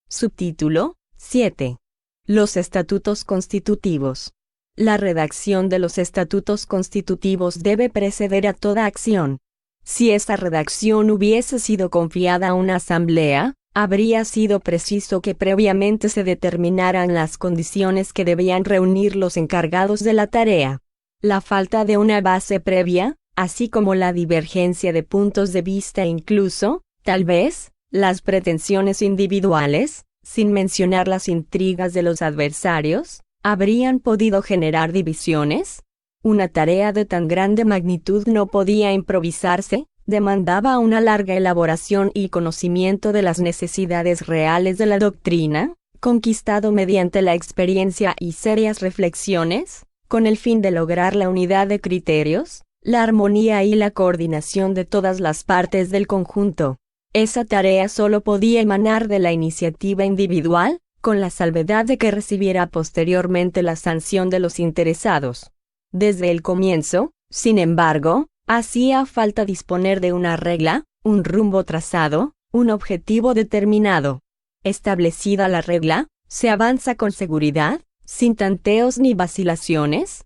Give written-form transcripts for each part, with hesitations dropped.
Subtítulo 7. Los estatutos constitutivos. La redacción de los estatutos constitutivos debe preceder a toda acción. Si esta redacción hubiese sido confiada a una asamblea, habría sido preciso que previamente se determinaran las condiciones que debían reunir los encargados de la tarea. La falta de una base previa, así como la divergencia de puntos de vista e incluso, tal vez, las pretensiones individuales, sin mencionar las intrigas de los adversarios, ¿habrían podido generar divisiones? Una tarea de tan grande magnitud no podía improvisarse, demandaba una larga elaboración y conocimiento de las necesidades reales de la doctrina, conquistado mediante la experiencia y serias reflexiones, con el fin de lograr la unidad de criterios, la armonía y la coordinación de todas las partes del conjunto. Esa tarea solo podía emanar de la iniciativa individual, con la salvedad de que recibiera posteriormente la sanción de los interesados. Desde el comienzo, sin embargo, hacía falta disponer de una regla, un rumbo trazado, un objetivo determinado. Establecida la regla, se avanza con seguridad, sin tanteos ni vacilaciones.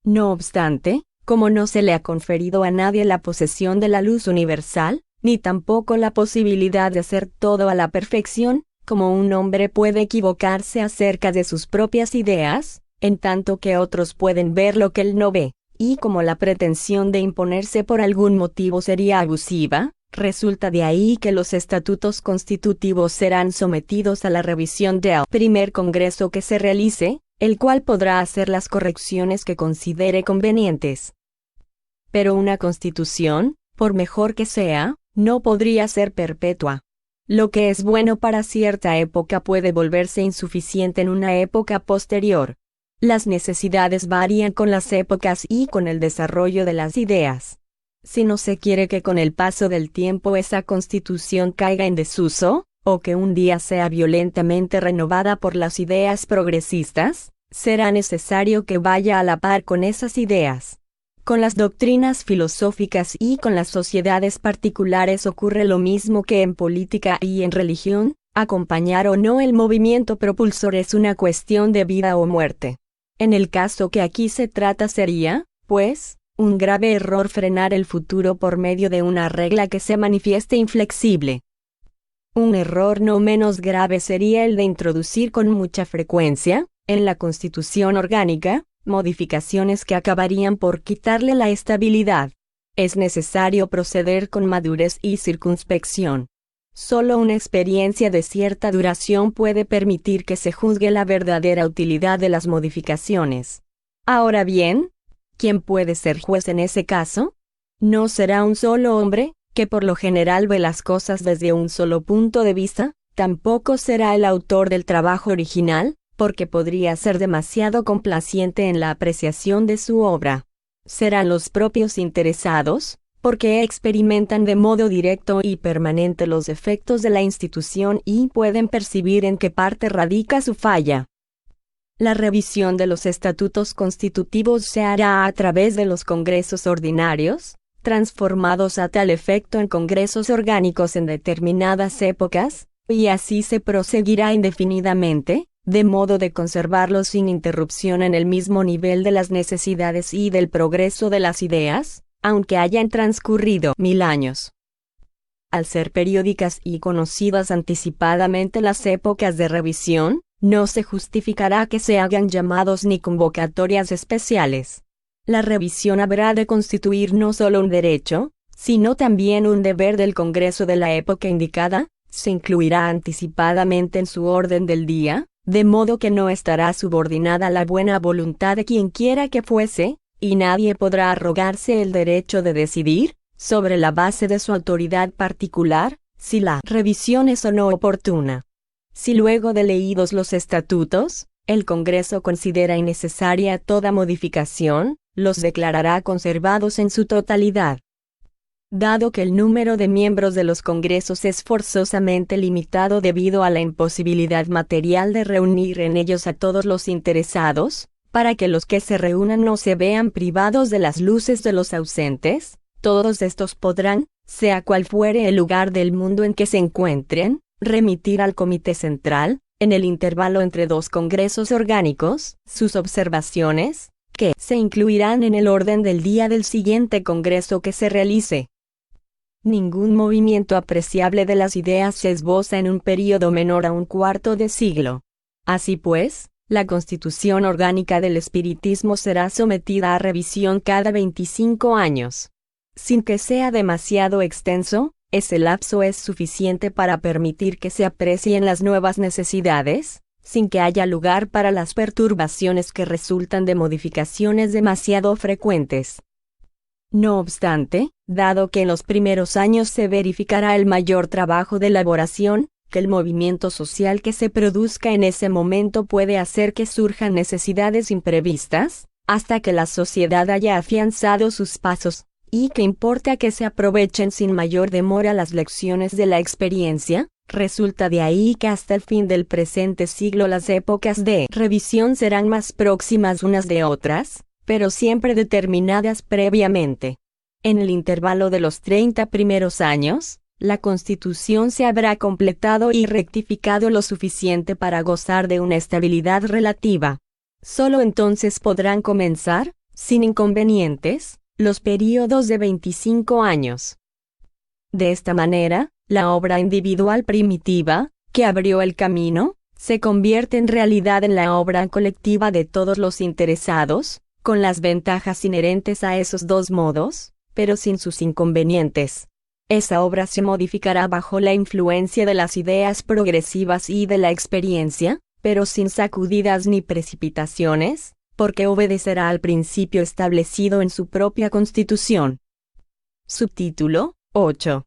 No obstante, como no se le ha conferido a nadie la posesión de la luz universal, ni tampoco la posibilidad de hacer todo a la perfección, como un hombre puede equivocarse acerca de sus propias ideas, en tanto que otros pueden ver lo que él no ve, y como la pretensión de imponerse por algún motivo sería abusiva, resulta de ahí que los estatutos constitutivos serán sometidos a la revisión del primer congreso que se realice, el cual podrá hacer las correcciones que considere convenientes. Pero una constitución, por mejor que sea, no podría ser perpetua. Lo que es bueno para cierta época puede volverse insuficiente en una época posterior. Las necesidades varían con las épocas y con el desarrollo de las ideas. Si no se quiere que con el paso del tiempo esa constitución caiga en desuso, o que un día sea violentamente renovada por las ideas progresistas, será necesario que vaya a la par con esas ideas. Con las doctrinas filosóficas y con las sociedades particulares ocurre lo mismo que en política y en religión, acompañar o no el movimiento propulsor es una cuestión de vida o muerte. En el caso que aquí se trata sería, pues, un grave error frenar el futuro por medio de una regla que se manifieste inflexible. Un error no menos grave sería el de introducir con mucha frecuencia, en la Constitución orgánica, modificaciones que acabarían por quitarle la estabilidad. Es necesario proceder con madurez y circunspección. Solo una experiencia de cierta duración puede permitir que se juzgue la verdadera utilidad de las modificaciones. Ahora bien, ¿quién puede ser juez en ese caso? ¿No será un solo hombre, que por lo general ve las cosas desde un solo punto de vista? Tampoco será el autor del trabajo original, porque podría ser demasiado complaciente en la apreciación de su obra. Serán los propios interesados, porque experimentan de modo directo y permanente los efectos de la institución y pueden percibir en qué parte radica su falla. La revisión de los estatutos constitutivos se hará a través de los congresos ordinarios, transformados a tal efecto en congresos orgánicos en determinadas épocas, y así se proseguirá indefinidamente, de modo de conservarlos sin interrupción en el mismo nivel de las necesidades y del progreso de las ideas, aunque hayan transcurrido 1000 años. Al ser periódicas y conocidas anticipadamente las épocas de revisión, no se justificará que se hagan llamados ni convocatorias especiales. La revisión habrá de constituir no solo un derecho, sino también un deber del Congreso de la época indicada, se incluirá anticipadamente en su orden del día, de modo que no estará subordinada a la buena voluntad de quien quiera que fuese, y nadie podrá arrogarse el derecho de decidir, sobre la base de su autoridad particular, si la revisión es o no oportuna. Si luego de leídos los estatutos, el Congreso considera innecesaria toda modificación, los declarará conservados en su totalidad. Dado que el número de miembros de los congresos es forzosamente limitado debido a la imposibilidad material de reunir en ellos a todos los interesados, para que los que se reúnan no se vean privados de las luces de los ausentes, todos estos podrán, sea cual fuere el lugar del mundo en que se encuentren, Remitir al Comité Central, en el intervalo entre dos congresos orgánicos, sus observaciones, que se incluirán en el orden del día del siguiente congreso que se realice. Ningún movimiento apreciable de las ideas se esboza en un período menor a un cuarto de siglo. Así pues, la Constitución Orgánica del Espiritismo será sometida a revisión cada 25 años. Sin que sea demasiado extenso, ese lapso es suficiente para permitir que se aprecien las nuevas necesidades, sin que haya lugar para las perturbaciones que resultan de modificaciones demasiado frecuentes. No obstante, dado que en los primeros años se verificará el mayor trabajo de elaboración, que el movimiento social que se produzca en ese momento puede hacer que surjan necesidades imprevistas, hasta que la sociedad haya afianzado sus pasos, y que importa que se aprovechen sin mayor demora las lecciones de la experiencia, resulta de ahí que hasta el fin del presente siglo las épocas de revisión serán más próximas unas de otras, pero siempre determinadas previamente. En el intervalo de los 30 primeros años, la Constitución se habrá completado y rectificado lo suficiente para gozar de una estabilidad relativa. Solo entonces podrán comenzar, sin inconvenientes, los períodos de 25 años. De esta manera, la obra individual primitiva, que abrió el camino, se convierte en realidad en la obra colectiva de todos los interesados, con las ventajas inherentes a esos dos modos, pero sin sus inconvenientes. Esa obra se modificará bajo la influencia de las ideas progresivas y de la experiencia, pero sin sacudidas ni precipitaciones, porque obedecerá al principio establecido en su propia Constitución. Subtítulo 8.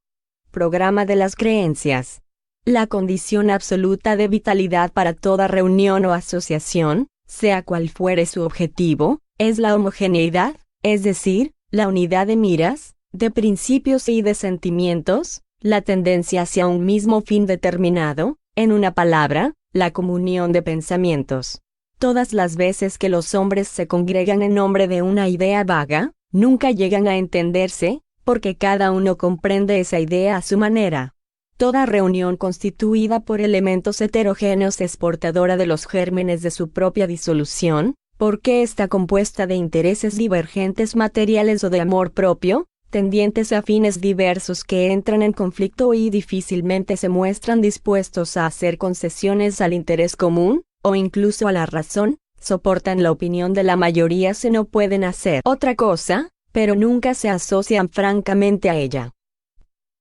Programa de las creencias. La condición absoluta de vitalidad para toda reunión o asociación, sea cual fuere su objetivo, es la homogeneidad, es decir, la unidad de miras, de principios y de sentimientos, la tendencia hacia un mismo fin determinado, en una palabra, la comunión de pensamientos. Todas las veces que los hombres se congregan en nombre de una idea vaga, nunca llegan a entenderse, porque cada uno comprende esa idea a su manera. Toda reunión constituida por elementos heterogéneos es portadora de los gérmenes de su propia disolución, porque está compuesta de intereses divergentes materiales o de amor propio, tendientes a fines diversos que entran en conflicto y difícilmente se muestran dispuestos a hacer concesiones al interés común, o incluso a la razón, soportan la opinión de la mayoría si no pueden hacer otra cosa, pero nunca se asocian francamente a ella.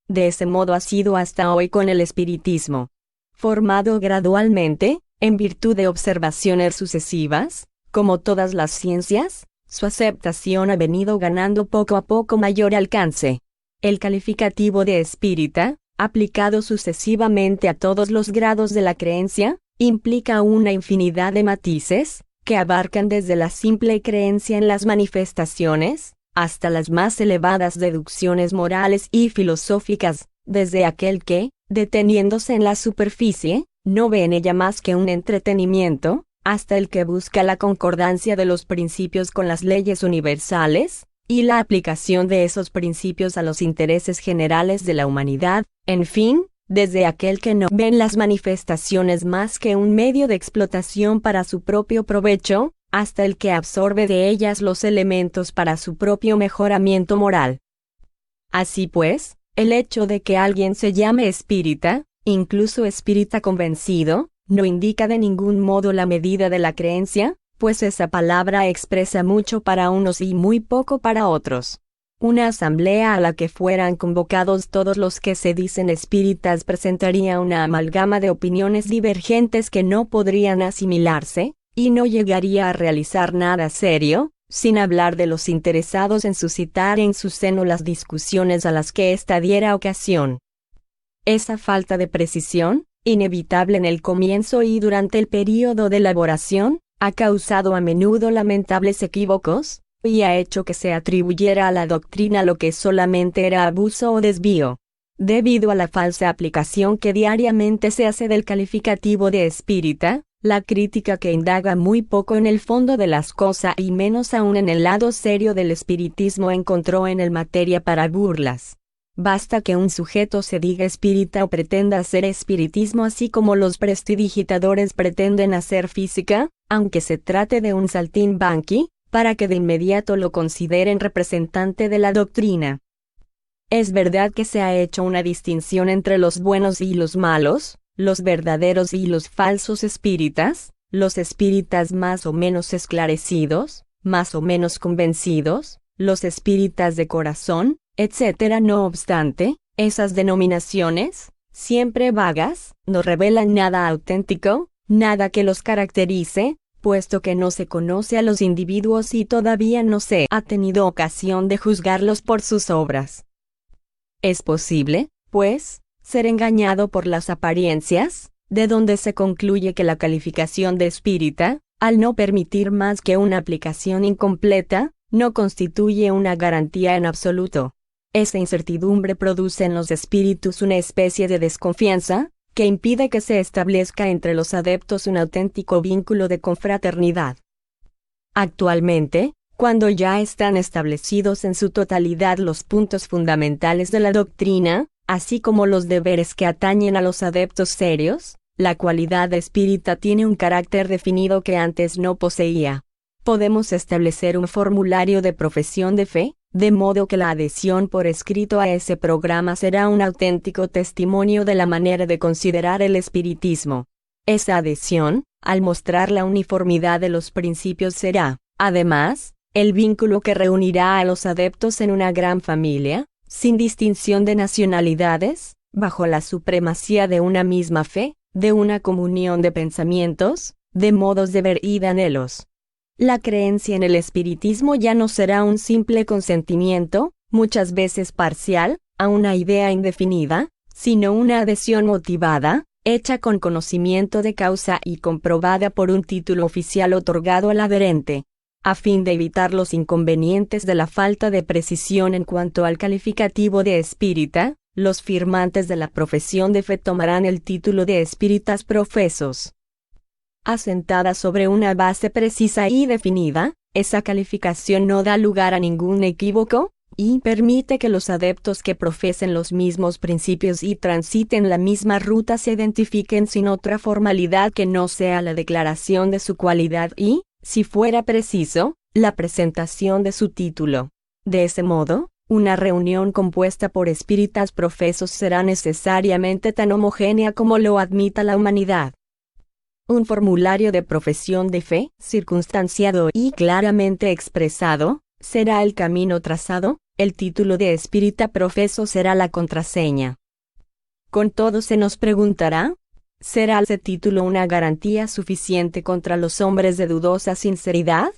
De ese modo ha sido hasta hoy con el espiritismo. Formado gradualmente, en virtud de observaciones sucesivas, como todas las ciencias, su aceptación ha venido ganando poco a poco mayor alcance. El calificativo de espírita, aplicado sucesivamente a todos los grados de la creencia, implica una infinidad de matices, que abarcan desde la simple creencia en las manifestaciones, hasta las más elevadas deducciones morales y filosóficas, desde aquel que, deteniéndose en la superficie, no ve en ella más que un entretenimiento, hasta el que busca la concordancia de los principios con las leyes universales, y la aplicación de esos principios a los intereses generales de la humanidad, en fin, desde aquel que no ve en las manifestaciones más que un medio de explotación para su propio provecho, hasta el que absorbe de ellas los elementos para su propio mejoramiento moral. Así pues, el hecho de que alguien se llame espírita, incluso espírita convencido, no indica de ningún modo la medida de la creencia, pues esa palabra expresa mucho para unos y muy poco para otros. Una asamblea a la que fueran convocados todos los que se dicen espíritas presentaría una amalgama de opiniones divergentes que no podrían asimilarse, y no llegaría a realizar nada serio, sin hablar de los interesados en suscitar en su seno las discusiones a las que ésta diera ocasión. Esa falta de precisión, inevitable en el comienzo y durante el período de elaboración, ha causado a menudo lamentables equívocos, y ha hecho que se atribuyera a la doctrina lo que solamente era abuso o desvío. Debido a la falsa aplicación que diariamente se hace del calificativo de espírita, la crítica que indaga muy poco en el fondo de las cosas y menos aún en el lado serio del espiritismo encontró en él materia para burlas. Basta que un sujeto se diga espírita o pretenda hacer espiritismo, así como los prestidigitadores pretenden hacer física, aunque se trate de un saltimbanqui, para que de inmediato lo consideren representante de la doctrina. Es verdad que se ha hecho una distinción entre los buenos y los malos, los verdaderos y los falsos espíritas, los espíritas más o menos esclarecidos, más o menos convencidos, los espíritas de corazón, etc. No obstante, esas denominaciones, siempre vagas, no revelan nada auténtico, nada que los caracterice, puesto que no se conoce a los individuos y todavía no se ha tenido ocasión de juzgarlos por sus obras. Es posible, pues, ser engañado por las apariencias, de donde se concluye que la calificación de espírita, al no permitir más que una aplicación incompleta, no constituye una garantía en absoluto. Esa incertidumbre produce en los espíritus una especie de desconfianza, que impide que se establezca entre los adeptos un auténtico vínculo de confraternidad. Actualmente, cuando ya están establecidos en su totalidad los puntos fundamentales de la doctrina, así como los deberes que atañen a los adeptos serios, la cualidad de espírita tiene un carácter definido que antes no poseía. Podemos establecer un formulario de profesión de fe, de modo que la adhesión por escrito a ese programa será un auténtico testimonio de la manera de considerar el espiritismo. Esa adhesión, al mostrar la uniformidad de los principios, será, además, el vínculo que reunirá a los adeptos en una gran familia, sin distinción de nacionalidades, bajo la supremacía de una misma fe, de una comunión de pensamientos, de modos de ver y de anhelos. La creencia en el espiritismo ya no será un simple consentimiento, muchas veces parcial, a una idea indefinida, sino una adhesión motivada, hecha con conocimiento de causa y comprobada por un título oficial otorgado al adherente. A fin de evitar los inconvenientes de la falta de precisión en cuanto al calificativo de espírita, los firmantes de la profesión de fe tomarán el título de espíritas profesos. Asentada sobre una base precisa y definida, esa calificación no da lugar a ningún equívoco, y permite que los adeptos que profesen los mismos principios y transiten la misma ruta se identifiquen sin otra formalidad que no sea la declaración de su cualidad y, si fuera preciso, la presentación de su título. De ese modo, una reunión compuesta por espíritas profesos será necesariamente tan homogénea como lo admita la humanidad. Un formulario de profesión de fe, circunstanciado y claramente expresado, será el camino trazado, el título de espírita profeso será la contraseña. Con todo se nos preguntará, ¿será ese título una garantía suficiente contra los hombres de dudosa sinceridad?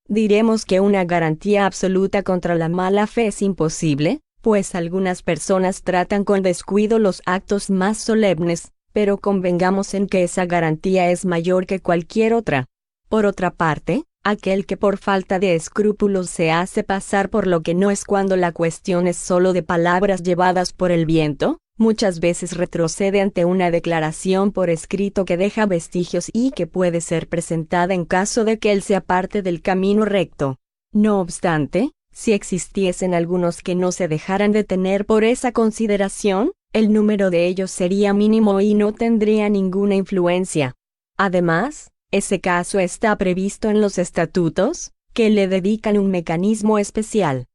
Diremos que una garantía absoluta contra la mala fe es imposible, pues algunas personas tratan con descuido los actos más solemnes, pero convengamos en que esa garantía es mayor que cualquier otra. Por otra parte, aquel que por falta de escrúpulos se hace pasar por lo que no es cuando la cuestión es solo de palabras llevadas por el viento, muchas veces retrocede ante una declaración por escrito que deja vestigios y que puede ser presentada en caso de que él se aparte del camino recto. No obstante, si existiesen algunos que no se dejaran detener por esa consideración, el número de ellos sería mínimo y no tendría ninguna influencia. Además, ese caso está previsto en los estatutos, que le dedican un mecanismo especial.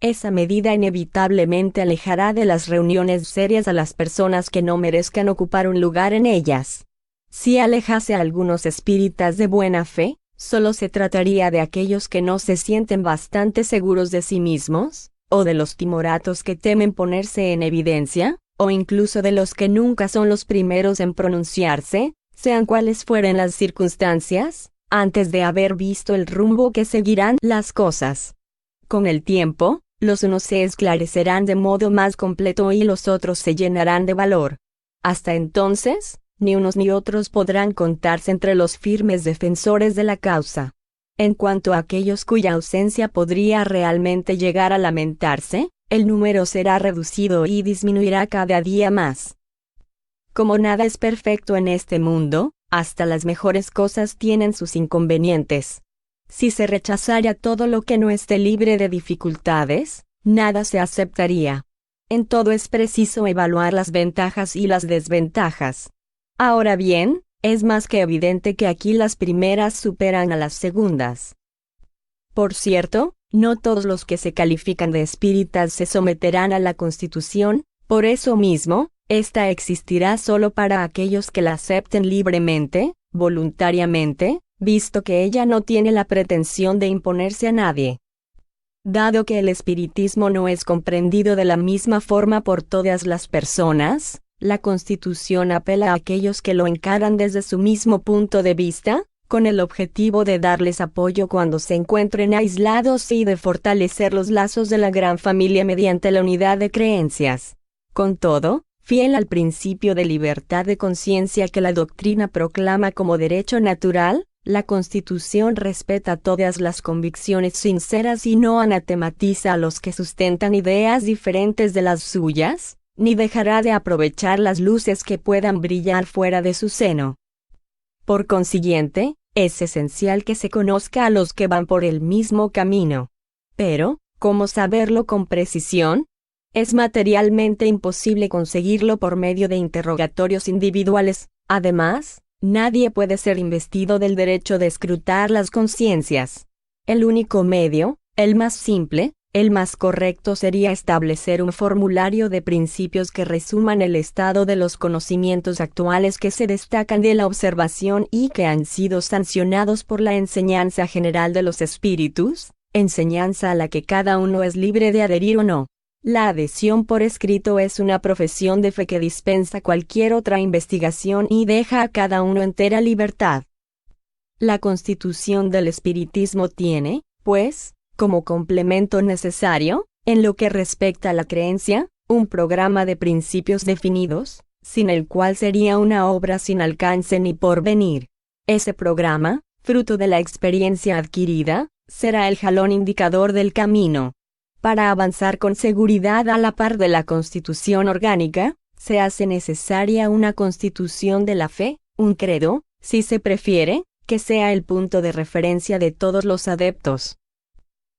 Esa medida inevitablemente alejará de las reuniones serias a las personas que no merezcan ocupar un lugar en ellas. Si alejase a algunos espíritas de buena fe, solo se trataría de aquellos que no se sienten bastante seguros de sí mismos, o de los timoratos que temen ponerse en evidencia, o incluso de los que nunca son los primeros en pronunciarse, sean cuales fueren las circunstancias, antes de haber visto el rumbo que seguirán las cosas. Con el tiempo, los unos se esclarecerán de modo más completo y los otros se llenarán de valor. Hasta entonces, ni unos ni otros podrán contarse entre los firmes defensores de la causa. En cuanto a aquellos cuya ausencia podría realmente llegar a lamentarse, el número será reducido y disminuirá cada día más. Como nada es perfecto en este mundo, hasta las mejores cosas tienen sus inconvenientes. Si se rechazara todo lo que no esté libre de dificultades, nada se aceptaría. en todo es preciso evaluar las ventajas y las desventajas. Ahora bien, es más que evidente que aquí las primeras superan a las segundas. Por cierto, no todos los que se califican de espíritas se someterán a la Constitución, por eso mismo, esta existirá solo para aquellos que la acepten libremente, voluntariamente, visto que ella no tiene la pretensión de imponerse a nadie. Dado que el espiritismo no es comprendido de la misma forma por todas las personas, la Constitución apela a aquellos que lo encaran desde su mismo punto de vista, con el objetivo de darles apoyo cuando se encuentren aislados y de fortalecer los lazos de la gran familia mediante la unidad de creencias. Con todo, fiel al principio de libertad de conciencia que la doctrina proclama como derecho natural, la Constitución respeta todas las convicciones sinceras y no anatematiza a los que sustentan ideas diferentes de las suyas, ni dejará de aprovechar las luces que puedan brillar fuera de su seno. Por consiguiente, es esencial que se conozca a los que van por el mismo camino. Pero, ¿cómo saberlo con precisión? Es materialmente imposible conseguirlo por medio de interrogatorios individuales. Además, nadie puede ser investido del derecho de escrutar las conciencias. El único medio, el más simple, el más correcto sería establecer un formulario de principios que resuman el estado de los conocimientos actuales que se destacan de la observación y que han sido sancionados por la enseñanza general de los espíritus, enseñanza a la que cada uno es libre de adherir o no. La adhesión por escrito es una profesión de fe que dispensa cualquier otra investigación y deja a cada uno entera libertad. La Constitución del espiritismo tiene, pues, como complemento necesario, en lo que respecta a la creencia, un programa de principios definidos, sin el cual sería una obra sin alcance ni porvenir. Ese programa, fruto de la experiencia adquirida, será el jalón indicador del camino. Para avanzar con seguridad a la par de la Constitución orgánica, se hace necesaria una constitución de la fe, un credo, si se prefiere, que sea el punto de referencia de todos los adeptos.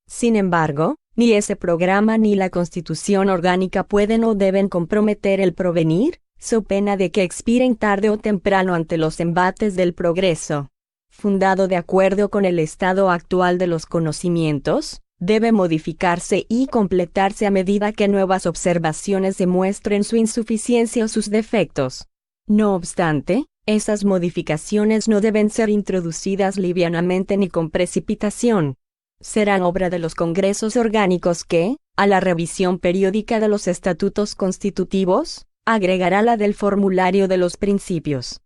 Sin embargo, ni ese programa ni la Constitución orgánica pueden o deben comprometer el porvenir, so pena de que expiren tarde o temprano ante los embates del progreso. Fundado de acuerdo con el estado actual de los conocimientos, debe modificarse y completarse a medida que nuevas observaciones demuestren su insuficiencia o sus defectos. No obstante, esas modificaciones no deben ser introducidas livianamente ni con precipitación. Serán obra de los congresos orgánicos que, a la revisión periódica de los estatutos constitutivos, agregará la del formulario de los principios.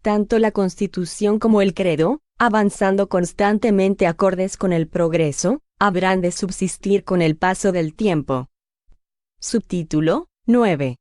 Tanto la Constitución como el credo, avanzando constantemente acordes con el progreso, habrán de subsistir con el paso del tiempo. Subtítulo 9.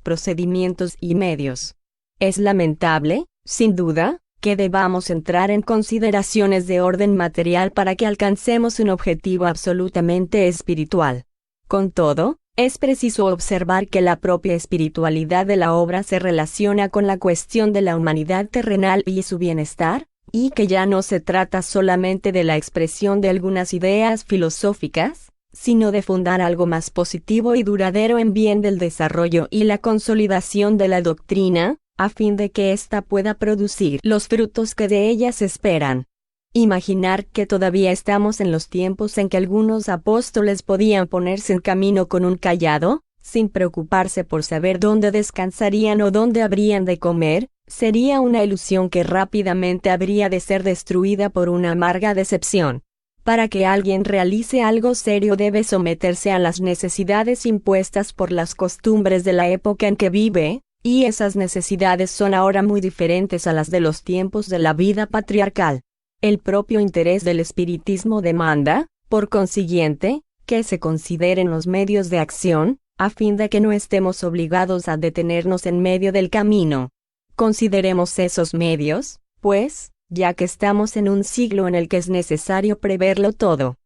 Procedimientos y medios. Es lamentable, sin duda, que debamos entrar en consideraciones de orden material para que alcancemos un objetivo absolutamente espiritual. Con todo, es preciso observar que la propia espiritualidad de la obra se relaciona con la cuestión de la humanidad terrenal y su bienestar, y que ya no se trata solamente de la expresión de algunas ideas filosóficas, sino de fundar algo más positivo y duradero en bien del desarrollo y la consolidación de la doctrina, a fin de que ésta pueda producir los frutos que de ella se esperan. Imaginar que todavía estamos en los tiempos en que algunos apóstoles podían ponerse en camino con un cayado, sin preocuparse por saber dónde descansarían o dónde habrían de comer, sería una ilusión que rápidamente habría de ser destruida por una amarga decepción. Para que alguien realice algo serio debe someterse a las necesidades impuestas por las costumbres de la época en que vive, y esas necesidades son ahora muy diferentes a las de los tiempos de la vida patriarcal. El propio interés del espiritismo demanda, por consiguiente, que se consideren los medios de acción, a fin de que no estemos obligados a detenernos en medio del camino. Consideremos esos medios, pues, ya que estamos en un siglo en el que es necesario preverlo todo.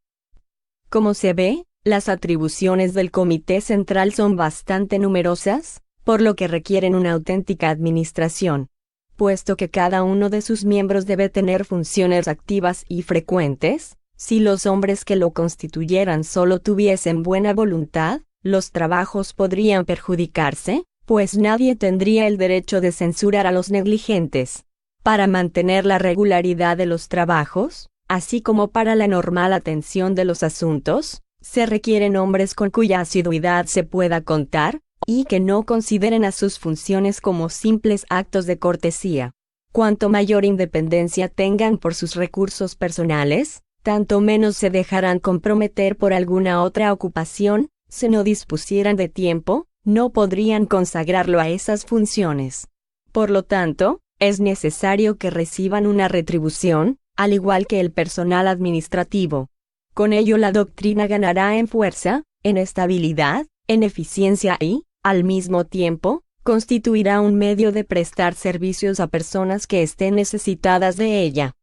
Como se ve, las atribuciones del Comité Central son bastante numerosas, por lo que requieren una auténtica administración. Puesto que cada uno de sus miembros debe tener funciones activas y frecuentes, si los hombres que lo constituyeran solo tuviesen buena voluntad, los trabajos podrían perjudicarse, pues nadie tendría el derecho de censurar a los negligentes. Para mantener la regularidad de los trabajos, así como para la normal atención de los asuntos, se requieren hombres con cuya asiduidad se pueda contar, y que no consideren a sus funciones como simples actos de cortesía. Cuanto mayor independencia tengan por sus recursos personales, tanto menos se dejarán comprometer por alguna otra ocupación. Si no dispusieran de tiempo, no podrían consagrarlo a esas funciones. Por lo tanto, es necesario que reciban una retribución, al igual que el personal administrativo. Con ello la doctrina ganará en fuerza, en estabilidad, en eficiencia y, al mismo tiempo, constituirá un medio de prestar servicios a personas que estén necesitadas de ella.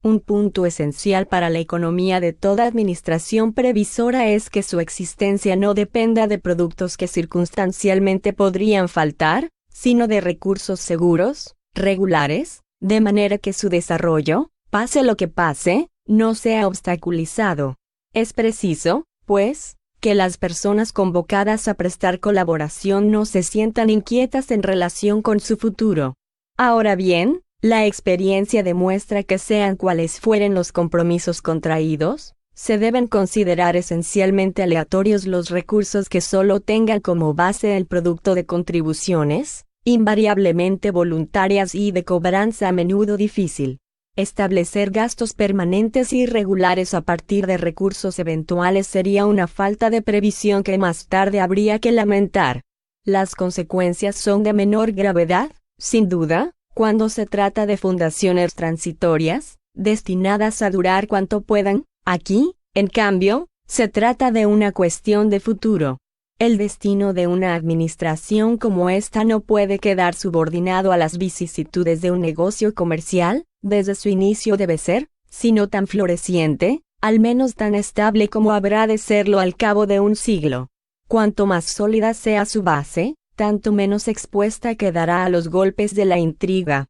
Un punto esencial para la economía de toda administración previsora es que su existencia no dependa de productos que circunstancialmente podrían faltar, sino de recursos seguros, regulares, de manera que su desarrollo, pase lo que pase, no sea obstaculizado. Es preciso, pues, que las personas convocadas a prestar colaboración no se sientan inquietas en relación con su futuro. Ahora bien, la experiencia demuestra que sean cuales fueren los compromisos contraídos, se deben considerar esencialmente aleatorios los recursos que solo tengan como base el producto de contribuciones, invariablemente voluntarias y de cobranza a menudo difícil. Establecer gastos permanentes y regulares a partir de recursos eventuales sería una falta de previsión que más tarde habría que lamentar. Las consecuencias son de menor gravedad, sin duda, cuando se trata de fundaciones transitorias, destinadas a durar cuanto puedan. Aquí, en cambio, se trata de una cuestión de futuro. El destino de una administración como esta no puede quedar subordinado a las vicisitudes de un negocio comercial. Desde su inicio debe ser, si no tan floreciente, al menos tan estable como habrá de serlo al cabo de un siglo. Cuanto más sólida sea su base, tanto menos expuesta quedará a los golpes de la intriga.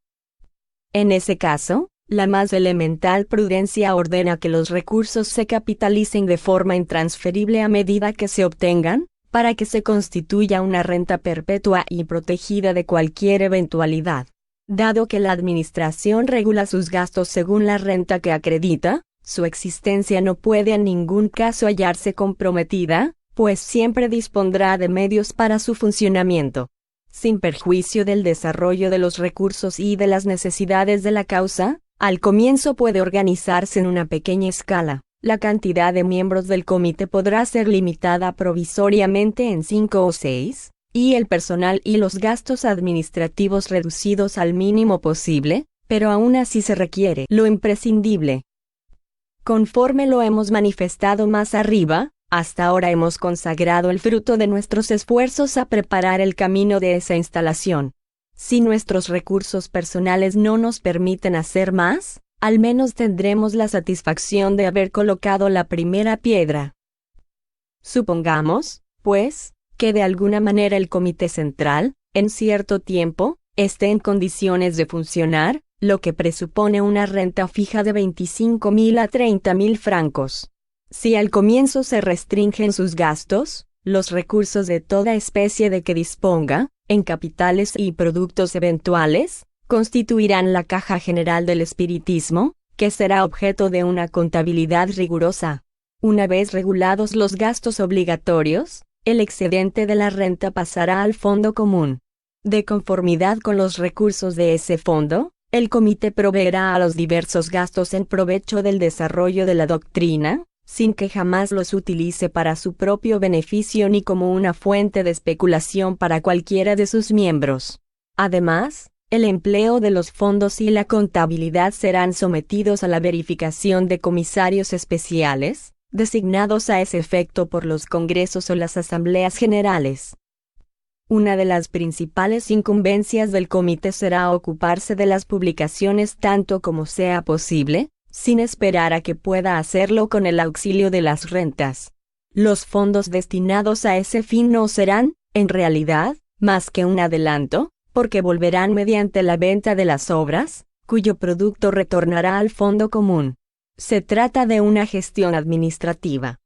En ese caso, la más elemental prudencia ordena que los recursos se capitalicen de forma intransferible a medida que se obtengan, para que se constituya una renta perpetua y protegida de cualquier eventualidad. Dado que la administración regula sus gastos según la renta que acredita, su existencia no puede en ningún caso hallarse comprometida, pues siempre dispondrá de medios para su funcionamiento. Sin perjuicio del desarrollo de los recursos y de las necesidades de la causa, al comienzo puede organizarse en una pequeña escala. La cantidad de miembros del comité podrá ser limitada provisoriamente en 5 o 6, y el personal y los gastos administrativos reducidos al mínimo posible, pero aún así se requiere lo imprescindible. Conforme lo hemos manifestado más arriba, hasta ahora hemos consagrado el fruto de nuestros esfuerzos a preparar el camino de esa instalación. Si nuestros recursos personales no nos permiten hacer más, al menos tendremos la satisfacción de haber colocado la primera piedra. Supongamos, pues, que de alguna manera el Comité Central, en cierto tiempo, esté en condiciones de funcionar, lo que presupone una renta fija de 25.000 a 30.000 francos. Si al comienzo se restringen sus gastos, los recursos de toda especie de que disponga, en capitales y productos eventuales, constituirán la caja general del espiritismo, que será objeto de una contabilidad rigurosa. Una vez regulados los gastos obligatorios, el excedente de la renta pasará al fondo común. De conformidad con los recursos de ese fondo, el comité proveerá a los diversos gastos en provecho del desarrollo de la doctrina, sin que jamás los utilice para su propio beneficio ni como una fuente de especulación para cualquiera de sus miembros. Además, el empleo de los fondos y la contabilidad serán sometidos a la verificación de comisarios especiales, designados a ese efecto por los congresos o las asambleas generales. Una de las principales incumbencias del comité será ocuparse de las publicaciones tanto como sea posible, sin esperar a que pueda hacerlo con el auxilio de las rentas. Los fondos destinados a ese fin no serán, en realidad, más que un adelanto, porque volverán mediante la venta de las obras, cuyo producto retornará al fondo común. Se trata de una gestión administrativa.